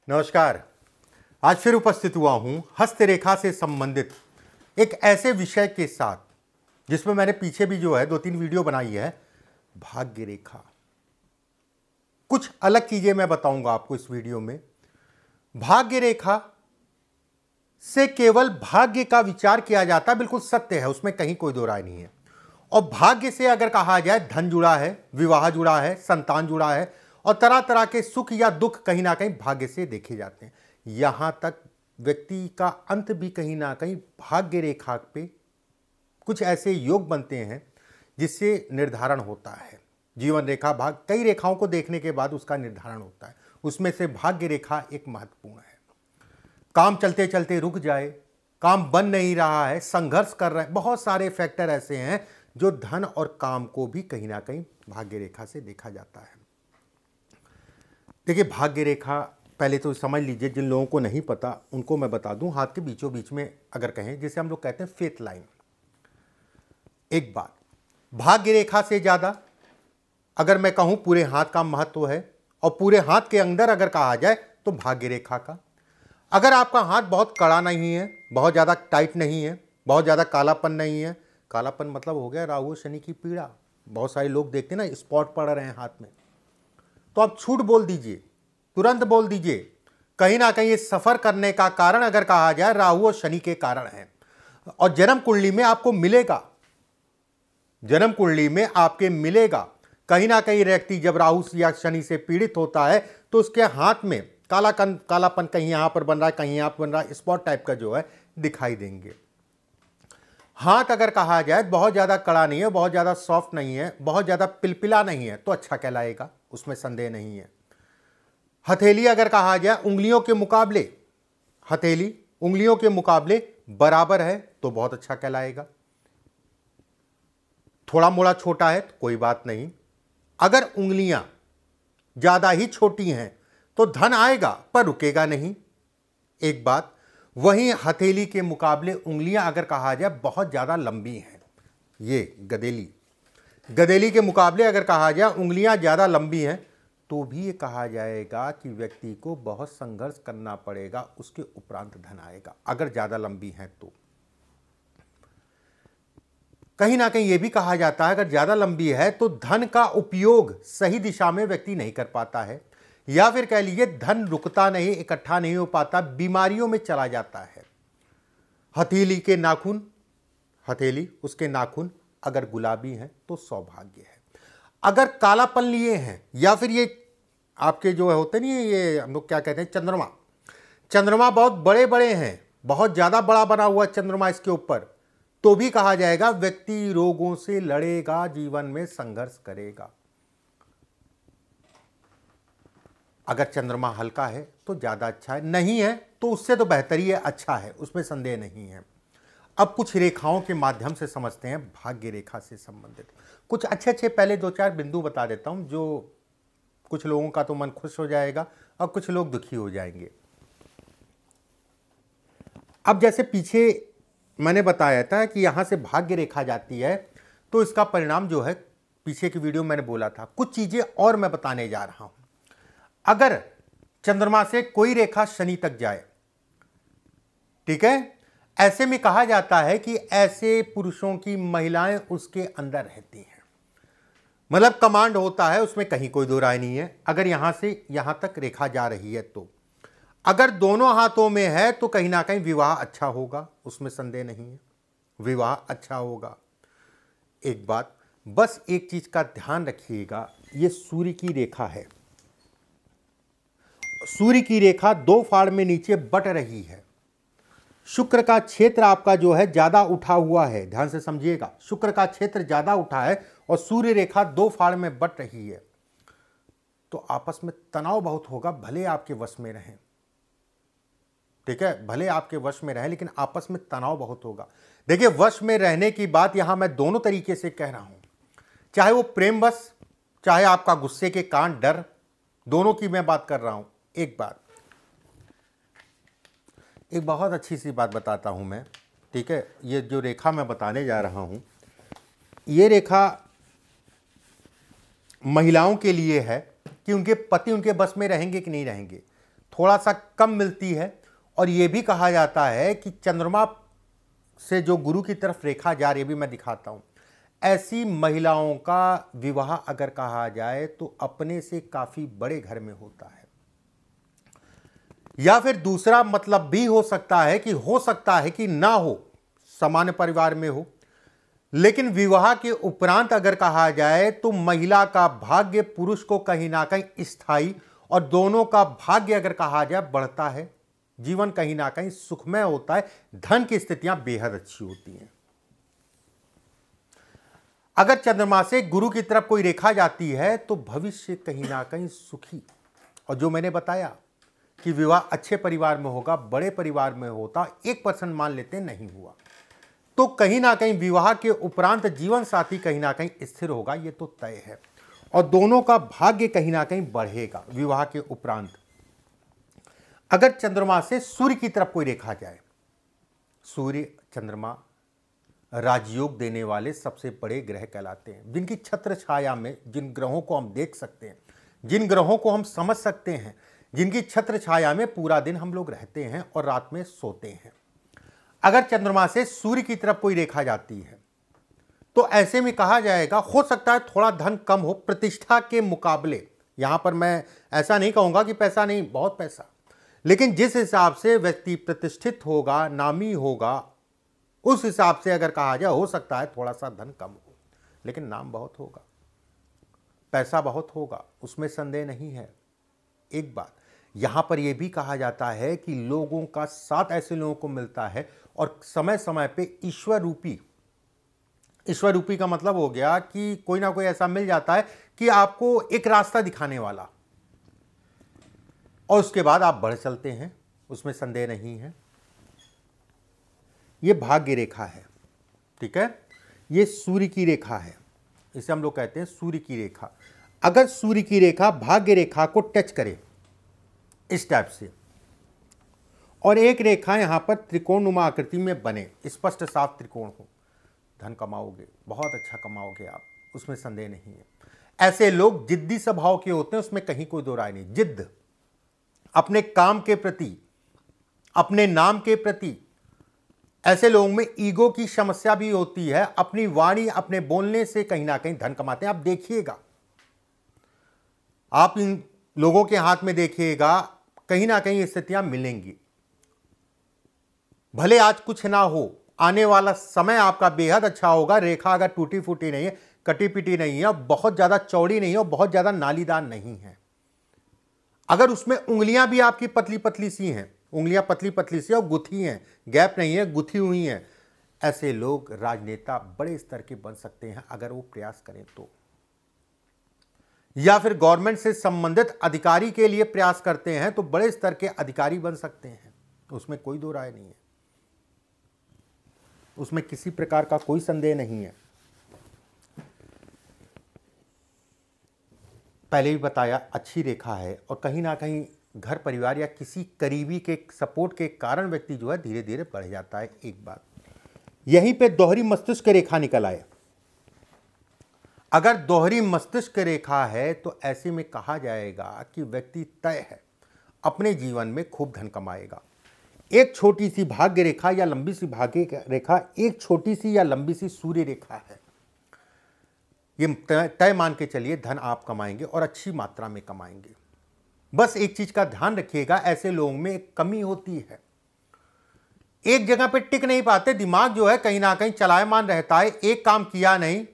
नमस्कार। आज फिर उपस्थित हुआ हूं हस्तरेखा से संबंधित एक ऐसे विषय के साथ जिसमें मैंने पीछे भी जो है 2-3 वीडियो बनाई है। भाग्य रेखा, कुछ अलग चीजें मैं बताऊंगा आपको इस वीडियो में। भाग्य रेखा से केवल भाग्य का विचार किया जाता है, बिल्कुल सत्य है, उसमें कहीं कोई दो राय नहीं है। और भाग्य से अगर कहा जाए धन जुड़ा है, विवाह जुड़ा है, संतान जुड़ा है और तरह तरह के सुख या दुख कहीं ना कहीं भाग्य से देखे जाते हैं। यहां तक व्यक्ति का अंत भी कहीं ना कहीं भाग्य रेखा पे कुछ ऐसे योग बनते हैं जिससे निर्धारण होता है। जीवन रेखा भाग कई रेखाओं को देखने के बाद उसका निर्धारण होता है, उसमें से भाग्य रेखा एक महत्वपूर्ण है। काम चलते चलते रुक जाए, काम बन नहीं रहा है, संघर्ष कर रहे हैं, बहुत सारे फैक्टर ऐसे हैं जो धन और काम को भी कहीं ना कहीं भाग्य रेखा से देखा जाता है। देखिए, भाग्य रेखा पहले तो समझ लीजिए, जिन लोगों को नहीं पता उनको मैं बता दूं, हाथ के बीचों बीच में अगर कहें, जिसे हम लोग कहते हैं फेथ लाइन। एक बात, भाग्य रेखा से ज़्यादा अगर मैं कहूं पूरे हाथ का महत्व है, और पूरे हाथ के अंदर अगर कहा जाए तो भाग्य रेखा का। अगर आपका हाथ बहुत कड़ा नहीं है, बहुत ज़्यादा टाइट नहीं है, बहुत ज़्यादा कालापन नहीं है, कालापन मतलब हो गया राहु शनि की पीड़ा, बहुत सारे लोग देखते हैं ना स्पॉट पड़ रहे हैं हाथ में, तो आप छूट बोल दीजिए, तुरंत बोल दीजिए, कहीं ना कहीं ये सफर करने का कारण अगर कहा जाए राहु और शनि के कारण है। और जन्म कुंडली में आपको मिलेगा, जन्म कुंडली में आपके मिलेगा कहीं ना कहीं व्यक्ति जब राहु या शनि से पीड़ित होता है तो उसके हाथ में कालापन कहीं यहां पर बन रहा है, कहीं यहां पर बन रहा है, स्पॉट टाइप का जो है दिखाई देंगे। हाथ अगर कहा जाए बहुत ज्यादा कड़ा नहीं है, बहुत ज्यादा सॉफ्ट नहीं है, बहुत ज्यादा पिलपिला नहीं है, तो अच्छा कहलाएगा, उसमें संदेह नहीं है। हथेली अगर कहा जाए उंगलियों के मुकाबले, हथेली उंगलियों के मुकाबले बराबर है तो बहुत अच्छा कहलाएगा। थोड़ा मोड़ा छोटा है तो कोई बात नहीं। अगर उंगलियां ज्यादा ही छोटी हैं तो धन आएगा पर रुकेगा नहीं, एक बात। वहीं हथेली के मुकाबले उंगलियां अगर कहा जाए बहुत ज्यादा लंबी हैं, ये गदेली के मुकाबले अगर कहा जाए उंगलियां ज्यादा लंबी हैं, तो भी ये कहा जाएगा कि व्यक्ति को बहुत संघर्ष करना पड़ेगा, उसके उपरांत धन आएगा अगर ज्यादा लंबी हैं तो। कहीं ना कहीं यह भी कहा जाता है अगर ज्यादा लंबी है तो धन का उपयोग सही दिशा में व्यक्ति नहीं कर पाता है, या फिर कह लीजिए धन रुकता नहीं, इकट्ठा नहीं हो पाता, बीमारियों में चला जाता है। हथेली के नाखून, हथेली उसके नाखून अगर गुलाबी हैं तो सौभाग्य है। अगर कालापन लिए हैं या फिर ये आपके जो होते नहीं, ये हम लोग क्या कहते हैं चंद्रमा बहुत बड़े बड़े हैं, बहुत ज्यादा बड़ा बना हुआ चंद्रमा इसके ऊपर, तो भी कहा जाएगा व्यक्ति रोगों से लड़ेगा, जीवन में संघर्ष करेगा। अगर चंद्रमा हल्का है तो ज्यादा अच्छा है, नहीं है तो उससे तो बेहतर ही है, अच्छा है, उसमें संदेह नहीं है। अब कुछ रेखाओं के माध्यम से समझते हैं भाग्य रेखा से संबंधित कुछ अच्छे पहले 2-4 बिंदु बता देता हूं, जो कुछ लोगों का तो मन खुश हो जाएगा और कुछ लोग दुखी हो जाएंगे। अब जैसे पीछे मैंने बताया था कि यहां से भाग्य रेखा जाती है तो इसका परिणाम जो है, पीछे की वीडियो मैंने बोला था, कुछ चीजें और मैं बताने जा रहा हूं। अगर चंद्रमा से कोई रेखा शनि तक जाए, ठीक है, ऐसे में कहा जाता है कि ऐसे पुरुषों की महिलाएं उसके अंदर रहती हैं, मतलब कमांड होता है, उसमें कहीं कोई दो राय नहीं है। अगर यहां से यहां तक रेखा जा रही है तो अगर दोनों हाथों में है तो कहीं ना कहीं विवाह अच्छा होगा, उसमें संदेह नहीं है, विवाह अच्छा होगा। एक बात, बस एक चीज का ध्यान रखिएगा, ये सूर्य की रेखा है, सूर्य की रेखा 2 फाड़ में नीचे बट रही है। शुक्र का क्षेत्र आपका जो है ज्यादा उठा हुआ है, ध्यान से समझिएगा, शुक्र का क्षेत्र ज्यादा उठा है और सूर्य रेखा 2 फाड़ में बट रही है, तो आपस में तनाव बहुत होगा, भले आपके वश में रहें, ठीक है, भले आपके वश में रहे लेकिन आपस में तनाव बहुत होगा। देखिए, वश में रहने की बात यहां मैं दोनों तरीके से कह रहा हूं, चाहे वो प्रेम वश, चाहे आपका गुस्से के कारण डर, दोनों की मैं बात कर रहा हूं। एक बात, एक बहुत अच्छी सी बात बताता हूं मैं, ठीक है, ये जो रेखा मैं बताने जा रहा हूं, ये रेखा महिलाओं के लिए है कि उनके पति उनके बस में रहेंगे कि नहीं रहेंगे। थोड़ा सा कम मिलती है। और ये भी कहा जाता है कि चंद्रमा से जो गुरु की तरफ रेखा जा रही है, भी मैं दिखाता हूं, ऐसी महिलाओं का विवाह अगर कहा जाए तो अपने से काफी बड़े घर में होता है। या फिर दूसरा मतलब भी हो सकता है कि ना हो, सामान्य परिवार में हो, लेकिन विवाह के उपरांत अगर कहा जाए तो महिला का भाग्य पुरुष को कहीं ना कहीं स्थायी, और दोनों का भाग्य अगर कहा जाए बढ़ता है, जीवन कहीं ना कहीं सुखमय होता है, धन की स्थितियां बेहद अच्छी होती हैं। अगर चंद्रमा से गुरु की तरफ कोई रेखा जाती है तो भविष्य कहीं ना कहीं सुखी, और जो मैंने बताया कि विवाह अच्छे परिवार में होगा, बड़े परिवार में होता, 1% मान लेते नहीं हुआ, तो कहीं ना कहीं विवाह के उपरांत जीवन साथी कहीं ना कहीं स्थिर होगा, ये तो तय है। और दोनों का भाग्य कहीं ना कहीं बढ़ेगा विवाह के उपरांत। अगर चंद्रमा से सूर्य की तरफ कोई रेखा जाए, सूर्य चंद्रमा राजयोग देने वाले सबसे बड़े ग्रह कहलाते हैं, जिनकी छत्र छाया में जिन ग्रहों को हम देख सकते हैं, जिन ग्रहों को हम समझ सकते हैं, जिनकी छत्र छाया में पूरा दिन हम लोग रहते हैं और रात में सोते हैं। अगर चंद्रमा से सूर्य की तरफ कोई रेखा जाती है तो ऐसे में कहा जाएगा, हो सकता है थोड़ा धन कम हो प्रतिष्ठा के मुकाबले। यहां पर मैं ऐसा नहीं कहूंगा कि पैसा नहीं, बहुत पैसा, लेकिन जिस हिसाब से व्यक्ति प्रतिष्ठित होगा, नामी होगा, उस हिसाब से अगर कहा जाए हो सकता है थोड़ा सा धन कम हो, लेकिन नाम बहुत होगा, पैसा बहुत होगा, उसमें संदेह नहीं है। एक बात यहां पर यह भी कहा जाता है कि लोगों का साथ ऐसे लोगों को मिलता है, और समय समय पे ईश्वर रूपी का मतलब हो गया कि कोई ना कोई ऐसा मिल जाता है कि आपको एक रास्ता दिखाने वाला, और उसके बाद आप बढ़ चलते हैं, उसमें संदेह नहीं है। यह भाग्य रेखा है, ठीक है, यह सूर्य की रेखा है, इसे हम लोग कहते हैं सूर्य की रेखा। अगर सूर्य की रेखा भाग्य रेखा को टच करे इस टाइप से, और एक रेखा यहां पर त्रिकोणनुमा आकृति में बने, स्पष्ट साफ त्रिकोण हो, धन कमाओगे, बहुत अच्छा कमाओगे आप, उसमें संदेह नहीं है। ऐसे लोग जिद्दी स्वभाव के होते हैं, उसमें कहीं कोई दो राय नहीं। जिद्द अपने काम के प्रति, अपने नाम के प्रति, ऐसे लोगों में ईगो की समस्या भी होती है, अपनी वाणी, अपने बोलने से कहीं ना कहीं धन कमाते हैं। आप देखिएगा, आप इन लोगों के हाथ में देखिएगा, कहीं ना कहीं स्थितियां मिलेंगी। भले आज कुछ ना हो, आने वाला समय आपका बेहद अच्छा होगा। रेखा अगर टूटी फूटी नहीं है, कटी पिटी नहीं है, बहुत ज्यादा चौड़ी नहीं है और बहुत ज्यादा नालीदार नहीं है, अगर उसमें उंगलियां भी आपकी पतली पतली सी हैं, उंगलियां पतली पतली सी और गुथी हैं, गैप नहीं है, गुथी हुई हैं, ऐसे लोग राजनेता बड़े स्तर के बन सकते हैं अगर वो प्रयास करें तो। या फिर गवर्नमेंट से संबंधित अधिकारी के लिए प्रयास करते हैं तो बड़े स्तर के अधिकारी बन सकते हैं, उसमें कोई दो राय नहीं है, उसमें किसी प्रकार का कोई संदेह नहीं है। पहले भी बताया, अच्छी रेखा है, और कहीं ना कहीं घर परिवार या किसी करीबी के सपोर्ट के कारण व्यक्ति जो है धीरे धीरे बढ़ जाता है। एक बात यहीं पे दोहरी मस्तिष्क रेखा निकल आए, अगर दोहरी मस्तिष्क रेखा है तो ऐसे में कहा जाएगा कि व्यक्ति तय है अपने जीवन में खूब धन कमाएगा। एक छोटी सी भाग्य रेखा या लंबी सी भाग्य रेखा, एक छोटी सी या लंबी सी सूर्य रेखा है, ये तय मान के चलिए धन आप कमाएंगे और अच्छी मात्रा में कमाएंगे। बस एक चीज का ध्यान रखिएगा, ऐसे लोगों में एक कमी होती है, एक जगह पे टिक नहीं पाते, दिमाग जो है कहीं ना कहीं चलायमान रहता है, एक काम किया नहीं,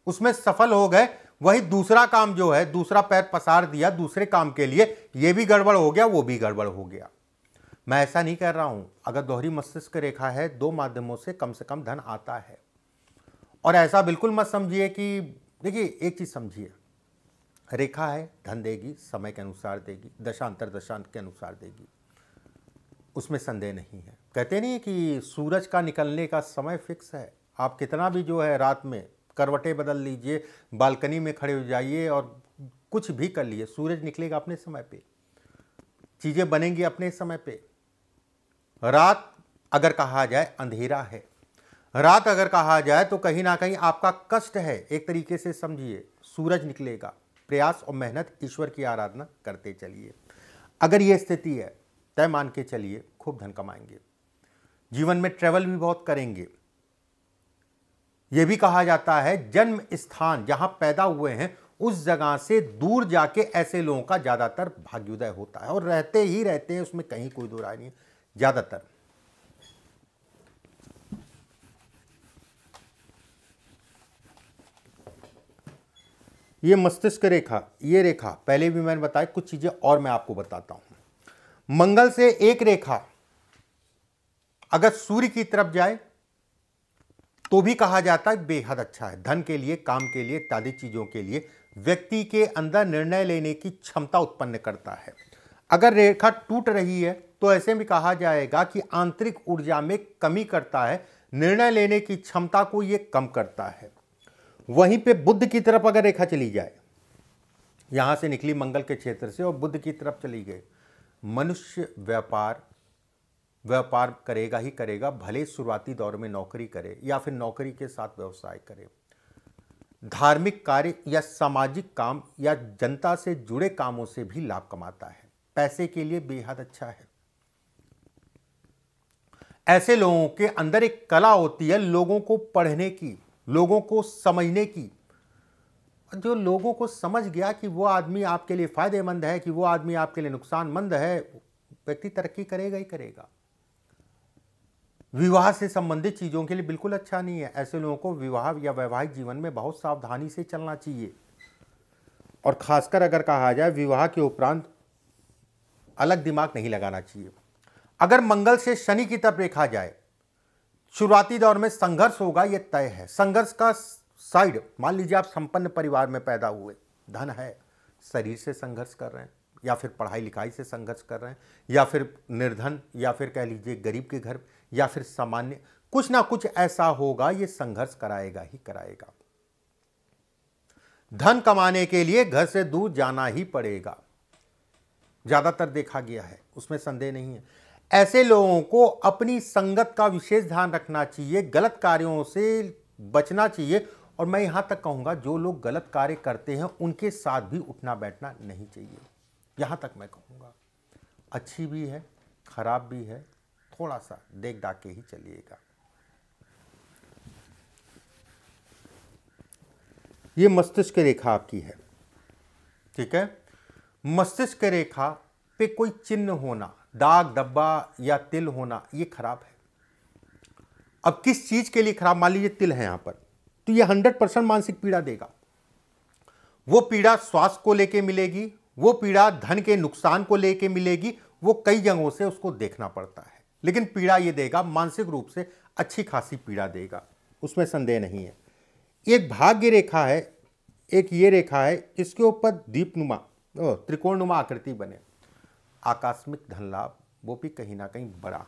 उसमें सफल हो गए, वही दूसरा काम जो है, दूसरा पैर पसार दिया दूसरे काम के लिए, ये भी गड़बड़ हो गया, वो भी गड़बड़ हो गया। मैं ऐसा नहीं कह रहा हूं, अगर दोहरी मस्तिष्क रेखा है, दो माध्यमों से कम धन आता है। और ऐसा बिल्कुल मत समझिए कि, देखिए एक चीज समझिए, रेखा है, धन देगी, समय के अनुसार देगी, दशांतर दशांत के अनुसार देगी, उसमें संदेह नहीं है। कहते नहीं कि सूरज का निकलने का समय फिक्स है, आप कितना भी जो है रात में करवटें बदल लीजिए, बालकनी में खड़े हो जाइए और कुछ भी कर लिए, सूरज निकलेगा अपने समय पे, चीजें बनेंगी अपने समय पे। रात अगर कहा जाए अंधेरा है, रात अगर कहा जाए तो कहीं ना कहीं आपका कष्ट है, एक तरीके से समझिए, सूरज निकलेगा, प्रयास और मेहनत, ईश्वर की आराधना करते चलिए। अगर ये स्थिति है, तय मान के चलिए खूब धन कमाएंगे, जीवन में ट्रैवल भी बहुत करेंगे। यह भी कहा जाता है जन्म स्थान जहां पैदा हुए हैं उस जगह से दूर जाके ऐसे लोगों का ज्यादातर भाग्योदय होता है, और रहते ही रहते हैं, उसमें कहीं कोई दो राय नहीं है। ज्यादातर ये मस्तिष्क रेखा, ये रेखा पहले भी मैंने बताया, कुछ चीजें और मैं आपको बताता हूं। मंगल से एक रेखा अगर सूर्य की तरफ जाए तो भी कहा जाता है बेहद अच्छा है, धन के लिए, काम के लिए, इत्यादि चीजों के लिए व्यक्ति के अंदर निर्णय लेने की क्षमता उत्पन्न करता है। अगर रेखा टूट रही है तो ऐसे में कहा जाएगा कि आंतरिक ऊर्जा में कमी करता है, निर्णय लेने की क्षमता को यह कम करता है। वहीं पे बुध की तरफ अगर रेखा चली जाए, यहां से निकली मंगल के क्षेत्र से और बुध की तरफ चली गई, मनुष्य व्यापार करेगा ही करेगा, भले शुरुआती दौर में नौकरी करे या फिर नौकरी के साथ व्यवसाय करे, धार्मिक कार्य या सामाजिक काम या जनता से जुड़े कामों से भी लाभ कमाता है, पैसे के लिए बेहद अच्छा है। ऐसे लोगों के अंदर एक कला होती है लोगों को पढ़ने की, लोगों को समझने की। जो लोगों को समझ गया कि वो आदमी आपके लिए फायदेमंद है, कि वो आदमी आपके लिए नुकसानमंद है, व्यक्ति तरक्की करेगा ही करेगा। विवाह से संबंधित चीजों के लिए बिल्कुल अच्छा नहीं है। ऐसे लोगों को विवाह या वैवाहिक जीवन में बहुत सावधानी से चलना चाहिए, और खासकर अगर कहा जाए विवाह के उपरांत अलग दिमाग नहीं लगाना चाहिए। अगर मंगल से शनि की तरफ रेखा जाए, शुरुआती दौर में संघर्ष होगा, यह तय है। संघर्ष का साइड, मान लीजिए आप संपन्न परिवार में पैदा हुए, धन है, शरीर से संघर्ष कर रहे हैं, या फिर पढ़ाई लिखाई से संघर्ष कर रहे हैं, या फिर निर्धन, या फिर कह लीजिए गरीब के घर, या फिर सामान्य, कुछ ना कुछ ऐसा होगा, यह संघर्ष कराएगा ही कराएगा। धन कमाने के लिए घर से दूर जाना ही पड़ेगा, ज्यादातर देखा गया है, उसमें संदेह नहीं है। ऐसे लोगों को अपनी संगत का विशेष ध्यान रखना चाहिए, गलत कार्यों से बचना चाहिए, और मैं यहां तक कहूंगा जो लोग गलत कार्य करते हैं उनके साथ भी उठना बैठना नहीं चाहिए, यहां तक मैं कहूंगा। अच्छी भी है, खराब भी है, थोड़ा सा देख दाख के ही चलिएगा। ये मस्तिष्क रेखा आपकी है, ठीक है। मस्तिष्क रेखा पे कोई चिन्ह होना, दाग धब्बा या तिल होना, ये खराब है। अब किस चीज के लिए खराब, मान लीजिए तिल है यहां पर, तो ये 100% मानसिक पीड़ा देगा। वो पीड़ा स्वास्थ्य को लेके मिलेगी, वो पीड़ा धन के नुकसान को लेके मिलेगी, वो कई जगहों से उसको देखना पड़ता है, लेकिन पीड़ा ये देगा, मानसिक रूप से अच्छी खासी पीड़ा देगा, उसमें संदेह नहीं है। एक भाग्य रेखा है, एक ये रेखा है, इसके ऊपर दीपनुमा त्रिकोणनुमा आकृति बने, आकस्मिक धन लाभ, वो भी कहीं ना कहीं बड़ा,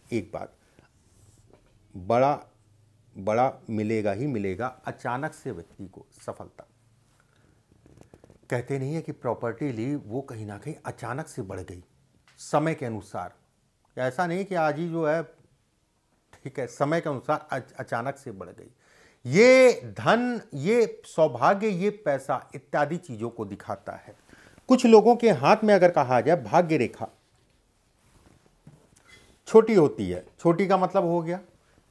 एक बात बड़ा मिलेगा ही मिलेगा। अचानक से व्यक्ति को सफलता, कहते नहीं है कि प्रॉपर्टी ली, वो कहीं ना कहीं अचानक से बढ़ गई समय के अनुसार। ऐसा नहीं कि आज ही जो है, ठीक है, समय के अनुसार अचानक से बढ़ गई। ये धन, ये सौभाग्य, ये पैसा इत्यादि चीजों को दिखाता है। कुछ लोगों के हाथ में अगर कहा जाए भाग्य रेखा छोटी होती है, छोटी का मतलब हो गया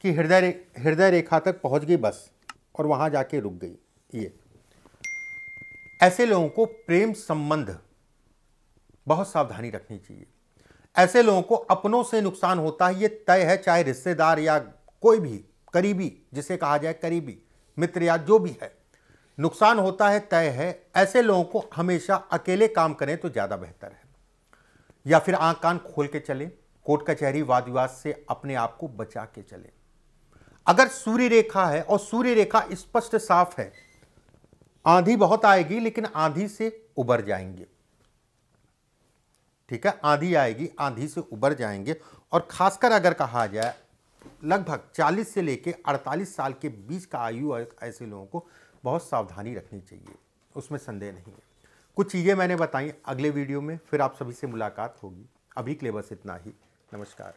कि हृदय रेखा तक पहुंच गई बस, और वहां जाके रुक गई। ये ऐसे लोगों को प्रेम संबंध बहुत सावधानी रखनी चाहिए। ऐसे लोगों को अपनों से नुकसान होता है, ये तय है, चाहे रिश्तेदार या कोई भी करीबी, जिसे कहा जाए करीबी मित्र या जो भी है, नुकसान होता है, तय है। ऐसे लोगों को हमेशा अकेले काम करें तो ज्यादा बेहतर है, या फिर आंख कान खोल के चलें, कोर्ट कचहरी वाद विवाद से अपने आप को बचा के चलें। अगर सूर्य रेखा है और सूर्य रेखा स्पष्ट साफ है, आंधी बहुत आएगी लेकिन आंधी से उबर जाएंगे, ठीक है, आंधी आएगी, आंधी से उबर जाएंगे। और खासकर अगर कहा जाए लगभग 40 से लेकर 48 साल के बीच का आयु ऐसे लोगों को बहुत सावधानी रखनी चाहिए, उसमें संदेह नहीं है। कुछ चीज़ें मैंने बताई, अगले वीडियो में फिर आप सभी से मुलाकात होगी। अभी के लिए बस इतना ही, नमस्कार।